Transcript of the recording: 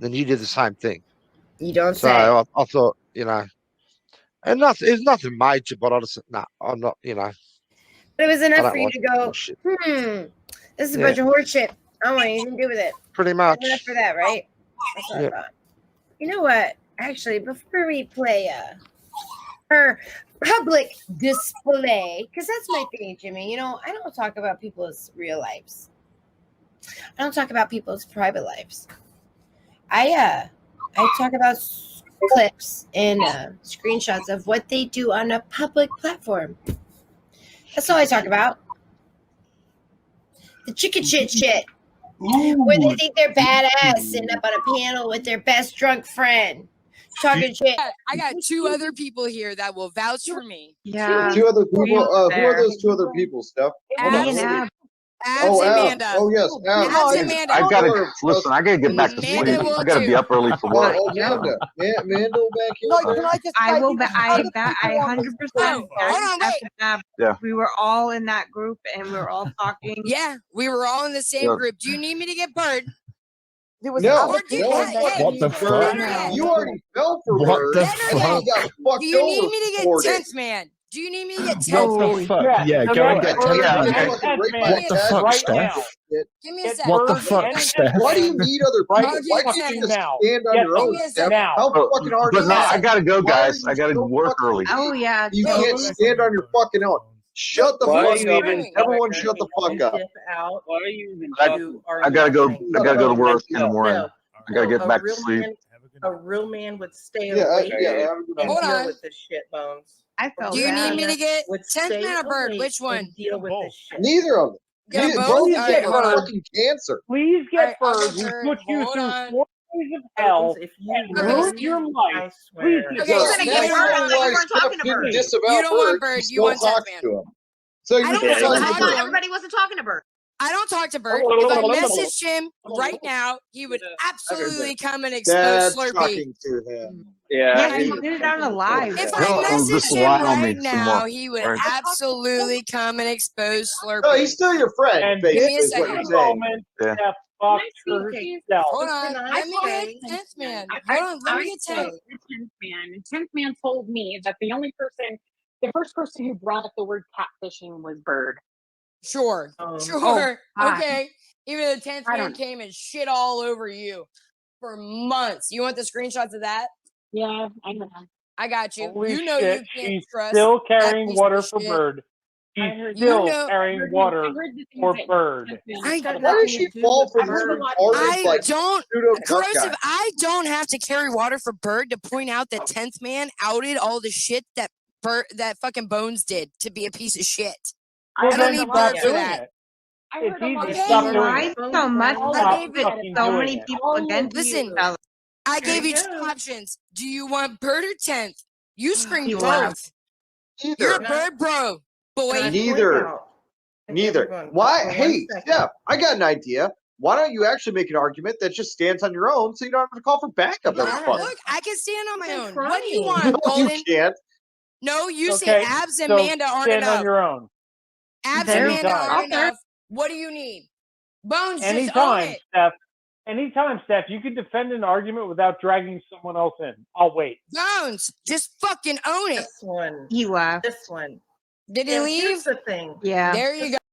then you did the same thing. You don't So say. I thought, and it's nothing major, but I just I'm not, But it was I enough don't for you like to go, shit. this is a bunch of horse shit. I don't want anything to do with it. Pretty much. Enough for that, right? That's what I thought. You know what? Actually, before we play her public display, because that's my thing, Jimmy. I don't talk about people's real lives. I don't talk about people's private lives. I talk about clips and screenshots of what they do on a public platform. That's all I talk about. The chicken shit. Where they think they're badass sitting up on a panel with their best drunk friend. Talking shit. I got 2 other people here that will vouch for me. Yeah. 2 other people. Who are those 2 other people, Steph? Abs and Amanda. Oh, yes. Abs and Amanda. I gotta get back to sleep. I gotta be up early for work. Oh, Amanda. Amanda back here. I 100%. Yeah. We were all in that group and we were all talking. Yeah, we were all in the same group. Do you need me to get Bird? No. What the fuck? You already fell for What Bird. the fuck? Do you need me to get 10th man? Do you need me to get 10th What the fuck? Yeah, go and get 10th man. What the fuck, Steph? Give me a second. What the fuck, Steph? Why do you need other people? Why can't you just stand on your own, Steph? How fucking hard But is no, that? I gotta go, guys. I gotta work early. Oh, yeah. You can't stand on your fucking own. Shut the fuck up. Everyone shut the fuck up. Why are you even I gotta go to work in the morning. I gotta get back to sleep. A real man would stay away and deal with this shit, Bones. Do you need me to get 10th man or Bird? Which one? Deal with this shit. Neither of them. Yeah, Both both? get Hold on. fucking cancer. Please get All Bird. right, We I'll put get you Bird. through Hold on. 4 days of hell If you and Okay. ruined your life. Please get Okay, Bird. so they get Bird. I thought you weren't talking to Bird. You don't want Bird, you want 10th man. So I you're don't just talk talking to to Bird. Everybody wasn't talking to Bird. I don't talk to Bird. If I messaged him right now, he would absolutely come and expose That's Slurpee. talking to him. Yeah, he did it on a live. If No, I messaged just him lie on me right some now, more. he would Right. absolutely come and expose Slurpee. No, he's still your friend, And Give me a basically, is what second. you're saying. Yeah. Steph fucked herself. Hold on. Let me get 10th man. Hold on. Let me get 10th. The 10th man. And 10th man told me that the first person who brought up the word catfishing was Bird. Sure. Oh. Sure. God. Okay. Even the 10th I man don't- came and shit all over you for months. You want the screenshots of that? Yeah, I know. I got you. Holy You know shit, you can't she's trust still that carrying piece water of for shit. Bird. She's heard- still You know- carrying water the things for that Bird. 10th man I- said Why about does she fall for I've heard this a lot retarded, I like, don't, pseudo Corrosive, guy? I don't have to carry water for Bird to point out that 10th man outed all the shit that that fucking Bones did to be a piece of shit. Well, I don't then need stop Bird for doing that. it. I It's heard a easy lot to Okay. of stop He doing it. lied so much. I That gave put fucking so doing many it. people against Listen, each other. I gave There you you 2 go. options. Do you want Bird or 10th? You scream He both. laughed. You're a Neither. Bird bro, boy. Neither. Neither. Why? Hey, Steph, I got an idea. Why don't you actually make an argument that just stands on your own so you don't have to call for backup every Yeah, fucking look, I can stand on my I'm own. What do you trying. want, No, you Golden? can't. No, you Okay, say Abs and so Amanda aren't stand on enough. your own. Abs They're- and Amanda Anytime. aren't enough. What do you need? Bones, just own Anytime, it. Steph. Anytime, Steph. You can defend an argument without dragging someone else in. I'll wait. Bones, just fucking own it. This one. He left. This one. Did he And leave? here's the thing. Yeah. There you go.